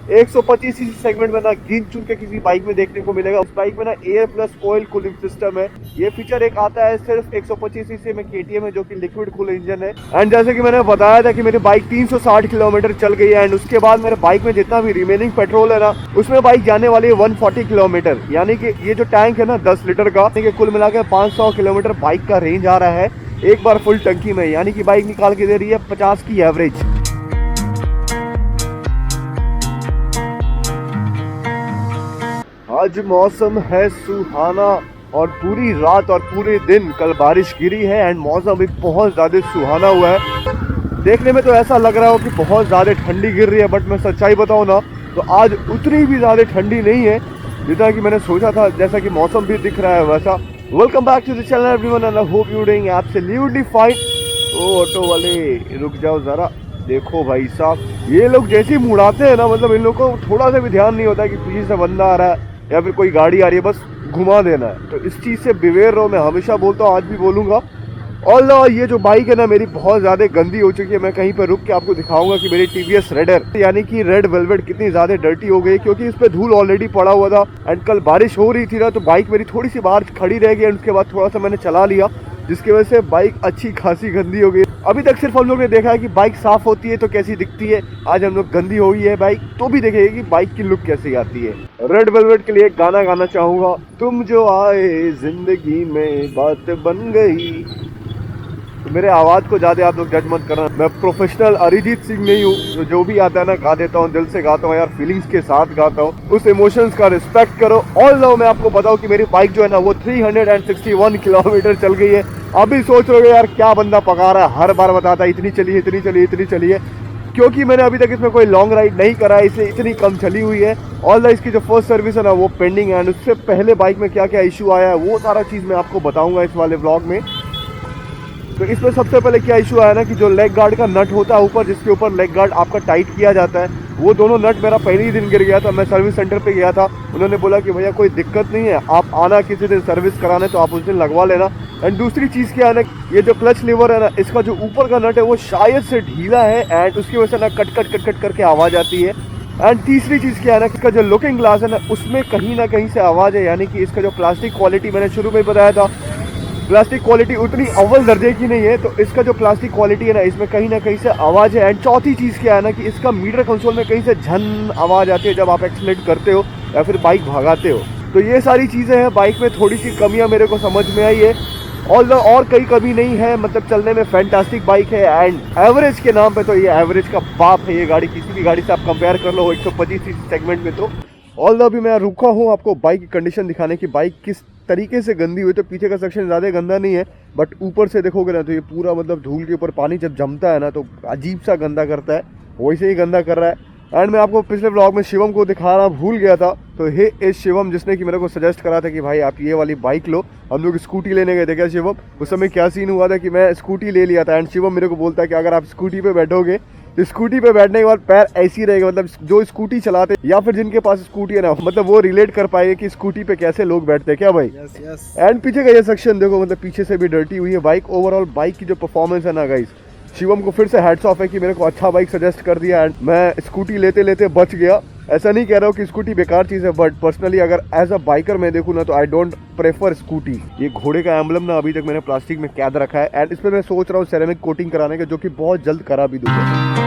125 CC segment में ना गिन चुन के किसी बाइक में देखने को मिलेगा। उस बाइक में ना air plus oil cooling system है। ये फीचर एक आता है सिर्फ 125 सीसी में KTM है, जो कि लिक्विड कूल इंजन है। एंड जैसे कि मैंने बताया था कि मेरी बाइक 360 किलोमीटर चल गई है। एंड उसके बाद मेरे बाइक में जितना भी रिमेनिंग पेट्रोल है ना, उसमें बाइक जाने वाली है 140 किलोमीटर। यानी कि ये जो टैंक है ना 10 लीटर का, कुल मिला के 500 किलोमीटर बाइक का रेंज आ रहा है एक बार फुल टंकी में। यानी कि बाइक निकाल के दे रही है 50 की एवरेज। आज मौसम है सुहाना और पूरी रात और पूरे दिन कल बारिश गिरी है। एंड मौसम भी बहुत ज़्यादा सुहाना हुआ है। देखने में तो ऐसा लग रहा हो कि बहुत ज़्यादा ठंडी गिर रही है, बट मैं सच्चाई बताऊँ ना तो आज उतनी भी ज़्यादा ठंडी नहीं है जितना कि मैंने सोचा था। जैसा कि मौसम भी दिख रहा है वैसा। Welcome back to the channel everyone and I hope you doing absolutely fine. ओ ऑटो वाले रुक जाओ ज़रा। देखो भाई साहब, ये लोग जैसे ही मुड़ाते हैं ना, मतलब इन लोगों को थोड़ा सा भी ध्यान नहीं होता कि पीछे से बंदा आ रहा है या फिर कोई गाड़ी आ रही है, बस घुमा देना है। तो इस चीज़ से बिवेयर रहो। मैं हमेशा बोलता हूँ, आज भी बोलूँगा। और ये जो बाइक है ना मेरी बहुत ज़्यादा गंदी हो चुकी है। मैं कहीं पर रुक के आपको दिखाऊंगा कि मेरी TVS रेडर यानी कि रेड वेलवेट कितनी ज़्यादा डर्टी हो गई, क्योंकि इस पे धूल ऑलरेडी पड़ा हुआ था। एंड कल बारिश हो रही थी ना, तो बाइक मेरी थोड़ी सी बाहर खड़ी रह गई। एंड उसके बाद थोड़ा सा मैंने चला लिया, जिसकी वजह से बाइक अच्छी खासी गंदी हो गई। अभी तक सिर्फ हम लोग ने देखा है कि बाइक साफ होती है तो कैसी दिखती है। आज हम लोग गंदी हो गई है बाइक, तो भी देखेंगे कि बाइक की लुक कैसी आती है। रेड वेलवेट के लिए एक गाना गाना चाहूंगा। तुम जो आए जिंदगी में बात बन गई। तो मेरे आवाज़ को ज़्यादा आप लोग जज मत करना। मैं प्रोफेशनल अरिजीत सिंह नहीं हूँ, तो जो भी आता है ना गा देता हूँ, दिल से गाता हूँ यार, फीलिंग्स के साथ गाता हूँ। उस इमोशंस का रिस्पेक्ट करो। ऑल्दो मैं आपको बताऊँ कि मेरी बाइक जो है ना वो 361 किलोमीटर चल गई है। अभी सोच रहे हो यार क्या बंदा पका रहा है, हर बार बताता है इतनी चली है, इतनी चली है, इतनी चली है। क्योंकि मैंने अभी तक इसमें कोई लॉन्ग राइड नहीं करा है, इसलिए इतनी कम चली हुई है। ऑल्दो इसकी जो फर्स्ट सर्विस है ना वो पेंडिंग है। उससे पहले बाइक में क्या क्या इशू आया है वो सारा चीज़ मैं आपको बताऊँगा इस वाले व्लॉग में। तो इसमें सबसे पहले क्या इशू आया ना कि जो लेग गार्ड का नट होता है ऊपर, जिसके ऊपर लेग गार्ड आपका टाइट किया जाता है, वो दोनों नट मेरा पहले ही दिन गिर गया था। मैं सर्विस सेंटर पे गया था, उन्होंने बोला कि भैया कोई दिक्कत नहीं है, आप आना किसी दिन सर्विस कराने तो आप उस दिन लगवा लेना। एंड दूसरी चीज़ क्या है ना, ये जो क्लच लीवर है ना, इसका जो ऊपर का नट है वो शायद से ढीला है। एंड उसकी वजह से ना कट कट कट कट करके आवाज़ आती है। एंड तीसरी चीज़ क्या है ना, इसका जो लुकिंग ग्लास है ना उसमें कहीं ना कहीं से आवाज़ है। यानी कि इसका जो प्लास्टिक क्वालिटी मैंने शुरू में बताया था, प्लास्टिक क्वालिटी उतनी अव्वल दर्जे की नहीं है। तो इसका जो प्लास्टिक क्वालिटी है ना, इसमें कहीं ना कहीं से आवाज़ है। एंड चौथी चीज़ क्या है ना कि इसका मीटर कंसोल में कहीं से झन आवाज़ आती है जब आप एक्सीलेट करते हो या फिर बाइक भगाते हो। तो ये सारी चीज़ें हैं, बाइक में थोड़ी सी कमियां मेरे को समझ में आई है। और कई कमी नहीं है, मतलब चलने में फैंटास्टिक बाइक है। एंड एवरेज के नाम पे तो ये एवरेज का बाप है ये गाड़ी। किसी भी गाड़ी से आप कंपेयर कर लो 125 सीसी सेगमेंट में। तो अभी मैं रुका हूँ आपको बाइक की कंडीशन दिखाने की, बाइक किस तरीके से गंदी हुई। तो पीछे का सेक्शन ज़्यादा गंदा नहीं है, बट ऊपर से देखोगे ना तो ये पूरा मतलब धूल के ऊपर पानी जब जमता है ना तो अजीब सा गंदा करता है, वैसे ही गंदा कर रहा है। एंड मैं आपको पिछले व्लॉग में शिवम को दिखाना भूल गया था। तो हे इस शिवम जिसने कि मेरे को सजेस्ट करा था कि भाई आप ये वाली बाइक लो। हम लोग स्कूटी लेने गए थे क्या शिवम, उस समय क्या सीन हुआ था कि मैं स्कूटी ले लिया था। एंड शिवम मेरे को बोलता है कि अगर आप स्कूटी पे बैठोगे तो स्कूटी पे बैठने के बाद पैर ऐसे ही रहेगा। मतलब जो स्कूटी चलाते या फिर जिनके पास स्कूटी है ना, मतलब वो रिलेट कर पाएंगे कि स्कूटी पे कैसे लोग बैठते हैं क्या भाई। यस। एंड पीछे का ये सेक्शन देखो, मतलब पीछे से भी डर्टी हुई है बाइक। ओवरऑल बाइक की जो परफॉर्मेंस है ना गाइस, शिवम को फिर से हैट्स ऑफ है कि मेरे को अच्छा बाइक सजेस्ट कर दिया। एंड मैं स्कूटी लेते लेते बच गया। ऐसा नहीं कह रहा हूँ कि स्कूटी बेकार चीज़ है, बट पर्सनली अगर एज अ बाइकर मैं देखूँ ना तो आई डोंट प्रेफर स्कूटी। ये घोड़े का एम्बलम ना अभी तक मैंने प्लास्टिक में कैद रखा है। एंड इस पर मैं सोच रहा हूँ सेरेमिक कोटिंग कराने का, जो कि बहुत जल्द करा भी दूंगा।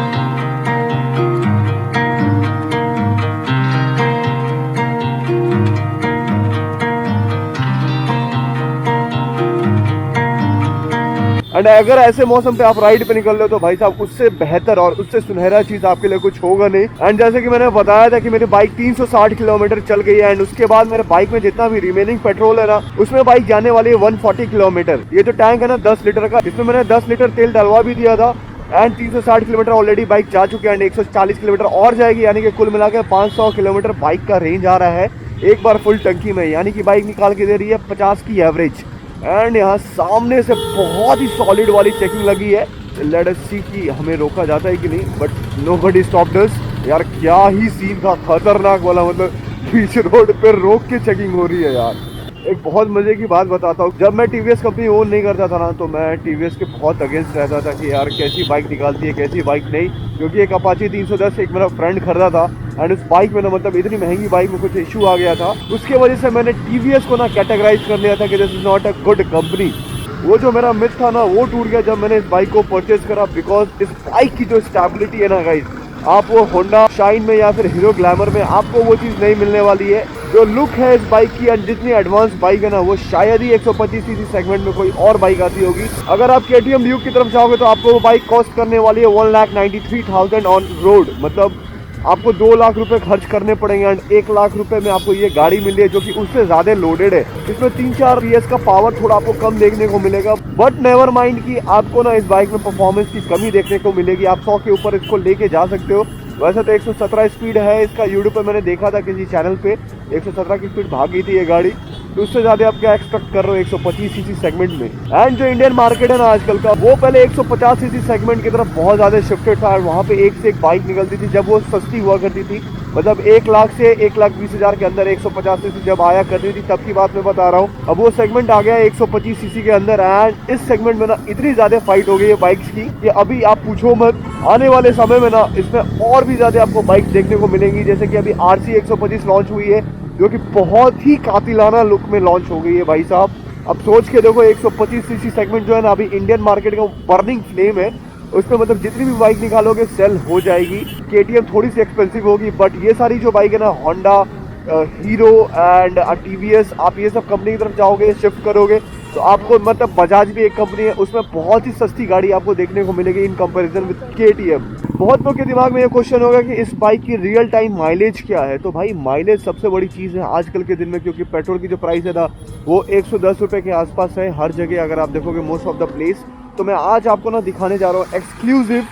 एंड अगर ऐसे मौसम पे आप राइड पे निकल रहे हो तो भाई साहब उससे बेहतर और उससे सुनहरा चीज आपके लिए कुछ होगा नहीं। एंड जैसे कि मैंने बताया था कि मेरी बाइक 360 किलोमीटर चल गई है। एंड उसके बाद मेरे बाइक में जितना भी रिमेनिंग पेट्रोल है ना, उसमें बाइक जाने वाली है 140 किलोमीटर। ये जो टैंक है ना 10 लीटर का, इसमें मैंने 10 लीटर तेल डलवा भी दिया था। एंड 360 किलोमीटर ऑलरेडी बाइक जा चुकी है। एंड 140 किलोमीटर और जाएगी, यानी कि कुल मिलाकर 500 किलोमीटर बाइक का रेंज आ रहा है एक बार फुल टंकी में। यानी कि बाइक निकाल के दे रही है 50 की एवरेज। एंड यहाँ सामने से बहुत ही सॉलिड वाली चेकिंग लगी है। लेट अस सी कि हमें रोका जाता है कि नहीं, बट नोबडी स्टॉप्ड अस। यार क्या ही सीन था, खतरनाक वाला। मतलब बीच रोड पर रोक के चेकिंग हो रही है यार। एक बहुत मजे की बात बताता हूँ, जब मैं TVS कंपनी ओन नहीं करता था ना, तो मैं TVS के बहुत अगेंस्ट रहता था कि यार कैसी बाइक निकालती है, कैसी बाइक नहीं। क्योंकि एक अपाची 310 एक मेरा फ्रेंड खरीदा था, एंड उस बाइक में ना मतलब इतनी महंगी बाइक में कुछ इशू आ गया था, उसके वजह से मैंने टीवीएस को ना कैटेगराइज कर लिया था कि this is not a good company. वो जो मेरा मिथ था ना वो टूट गया जब मैंने इस बाइक को परचेज करा, बिकॉज इस बाइक की जो स्टेबिलिटी है ना गाइस, आप वो होंडा शाइन में या फिर हीरो ग्लैमर में आपको वो चीज़ नहीं मिलने वाली है। जो लुक है इस बाइक की एंड जितनी एडवांस बाइक है ना वो शायद ही 125 सीसी सेगमेंट में कोई और बाइक आती होगी। अगर आप KTM ड्यूक की तरफ जाओगे तो आपको वो बाइक कॉस्ट करने वाली है 1,93,000 ऑन रोड, मतलब आपको 2 लाख रुपए खर्च करने पड़ेंगे एंड 1 लाख रुपए में आपको ये गाड़ी मिली है जो कि उससे ज्यादा लोडेड है। इसमें 3-4 PS का पावर थोड़ा आपको कम देखने को मिलेगा, बट नेवर माइंड कि आपको ना इस बाइक में परफॉर्मेंस की कमी देखने को मिलेगी। आप 100 के ऊपर इसको लेके जा सकते हो। वैसे तो 117 स्पीड है इसका, यूट्यूब पे मैंने देखा था किसी चैनल पे 117 की स्पीड भाग गई थी ये गाड़ी, तो उससे ज्यादा आप क्या एक्सपेक्ट कर रहे हो 125 सीसी सेगमेंट में। एंड जो इंडियन मार्केट है ना आजकल का, वो पहले 150 सीसी सेगमेंट की तरफ बहुत ज्यादा शिफ्टेड था। वहाँ पे एक से एक बाइक निकलती थी जब वो सस्ती हुआ करती थी, मतलब 1 लाख से 1,20,000 के अंदर 150 सीसी जब आया करती थी तब की बात मैं बता रहा हूँ। अब वो सेगमेंट आ गया 125 सीसी के अंदर एंड इस सेगमेंट में ना इतनी ज्यादा फाइट हो गई है बाइक्स की कि अभी आप पूछो मत। आने वाले समय में ना इसमें और भी ज्यादा आपको बाइक देखने को मिलेंगी, जैसे कि अभी RC 125 लॉन्च हुई है जो कि बहुत ही कातिलाना लुक में लॉन्च हो गई है भाई साहब। अब सोच के देखो 125 सीसी सेगमेंट जो है ना अभी इंडियन मार्केट का बर्निंग फ्लेम है, उसमें मतलब जितनी भी बाइक निकालोगे सेल हो जाएगी। KTM थोड़ी सी एक्सपेंसिव होगी, बट ये सारी जो बाइक है ना होंडा, हीरो एंड TVS, आप ये सब कंपनी की तरफ जाओगे शिफ्ट करोगे तो आपको मतलब बजाज भी एक कंपनी है, उसमें बहुत ही सस्ती गाड़ी आपको देखने को मिलेगी इन कंपैरिजन विद KTM। बहुत लोग के दिमाग में ये क्वेश्चन होगा कि इस बाइक की रियल टाइम माइलेज क्या है। तो भाई माइलेज सबसे बड़ी चीज़ है आजकल के दिन में, क्योंकि पेट्रोल की जो प्राइस है ना वो 110 रुपये के आसपास है हर जगह अगर आप देखोगे मोस्ट ऑफ द प्लेस। तो मैं आज आपको ना दिखाने जा रहा हूँ एक्सक्लूसिव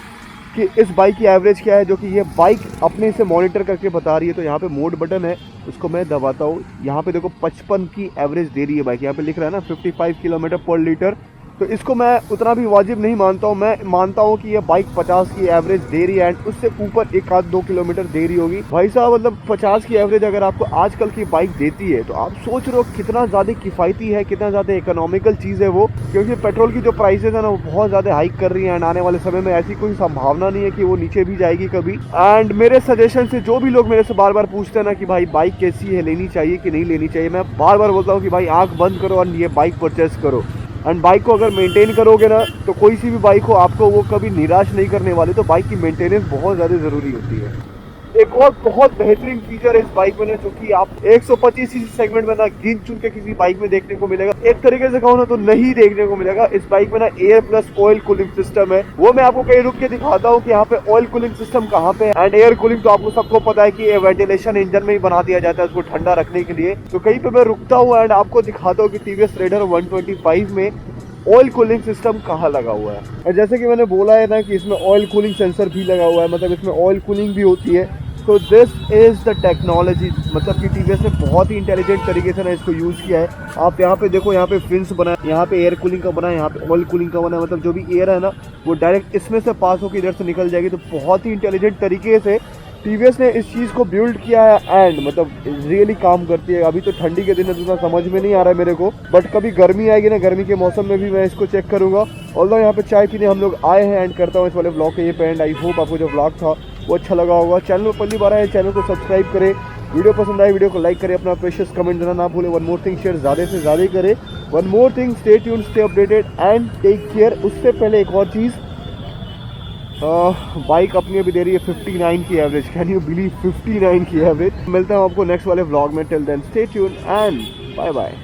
कि इस बाइक की एवरेज क्या है, जो कि ये बाइक अपने से मॉनिटर करके बता रही है। तो यहाँ पे मोड बटन है, उसको मैं दबाता हूँ, यहाँ पे देखो 55 की एवरेज दे रही है बाइक, यहाँ पे लिख रहा है ना 55 किलोमीटर पर लीटर। तो इसको मैं उतना भी वाजिब नहीं मानता हूँ, मैं मानता हूँ कि ये बाइक 50 की एवरेज दे रही है एंड उससे ऊपर 1-2 किलोमीटर दे रही होगी भाई साहब। मतलब 50 की एवरेज अगर आपको आजकल की बाइक देती है तो आप सोच रहे हो कितना ज़्यादा किफ़ायती है, कितना ज़्यादा इकोनॉमिकल चीज़ है वो, क्योंकि पेट्रोल की जो प्राइसेस है ना वो बहुत ज़्यादा हाइक कर रही है एंड आने वाले समय में ऐसी कोई संभावना नहीं है कि वो नीचे भी जाएगी कभी। एंड मेरे सजेशन से जो भी लोग मेरे से बार बार पूछते हैं ना कि भाई बाइक कैसी है, लेनी चाहिए कि नहीं लेनी चाहिए, मैं बार बार बोलता हूँ कि भाई आँख बंद करो और ये बाइक परचेस करो। एंड बाइक को अगर मेंटेन करोगे ना तो कोई सी भी बाइक हो आपको वो कभी निराश नहीं करने वाली। तो बाइक की मेंटेनेंस बहुत ज़्यादा ज़रूरी होती है। एक और बहुत बेहतरीन फीचर है इस बाइक में जो कि आप 125 सीसी सेगमेंट में ना गिन चुन के किसी बाइक में देखने को मिलेगा। एक तरीके से कहूँ ना तो नहीं देखने को मिलेगा। इस बाइक में ना air plus oil cooling system है, वो मैं आपको कहीं रुक के दिखाता हूँ कि यहाँ पे ऑयल कूलिंग सिस्टम कहाँ पे है। एंड एयर कूलिंग तो आपको सबको पता है कि वेंटिलेशन इंजन में ही बना दिया जाता है उसको ठंडा रखने के लिए। तो कहीं पे मैं रुकता हूँ एंड आपको दिखाता हूँ कि TVS Raider 125 में ऑयल कूलिंग सिस्टम कहाँ लगा हुआ है। और जैसे कि मैंने बोला है ना कि इसमें ऑयल कूलिंग सेंसर भी लगा हुआ है, मतलब इसमें ऑयल कूलिंग भी होती है। तो दिस इज़ द टेक्नोलॉजी, मतलब कि TVS ने बहुत ही इंटेलिजेंट तरीके से ना इसको यूज़ किया है। आप यहाँ पे देखो, यहाँ पे फिन्स बना है, यहाँ पे एयर कूलिंग का बना है, यहाँ पे ऑयल कूलिंग का बना है, मतलब जो भी एयर है ना वो डायरेक्ट इसमें से पास होकर इधर से निकल जाएगी। तो बहुत ही इंटेलिजेंट तरीके से TVS ने इस चीज़ को बिल्ड किया है एंड मतलब रियली काम करती है। अभी तो ठंडी के दिन है तो समझ में नहीं आ रहा है मेरे को, बट कभी गर्मी आएगी ना, गर्मी के मौसम में भी मैं इसको चेक करूँगा। ऑल्दो यहाँ पे चाय पीने हम लोग आए हैं एंड करता हूँ इस वाले ब्लॉग के ये पे एंड। आई होप आपको जो ब्लॉग था वो अच्छा लगा होगा। चैनल में पहली बार आए चैनल को सब्सक्राइब करें, वीडियो पसंद आए वीडियो को लाइक करें, अपना प्रेशियस कमेंट देना ना भूलें। वन मोर थिंग, शेयर ज़्यादा से ज़्यादा करें। One more thing, stay tuned, stay updated and take care. उससे पहले एक और चीज़, बाइक अपनी अभी दे रही है 59 की एवरेज। कैन यू बिलीव 59 की एवरेज। मिलता हूँ आपको नेक्स्ट वाले व्लॉग में। Till then stay tuned and bye bye.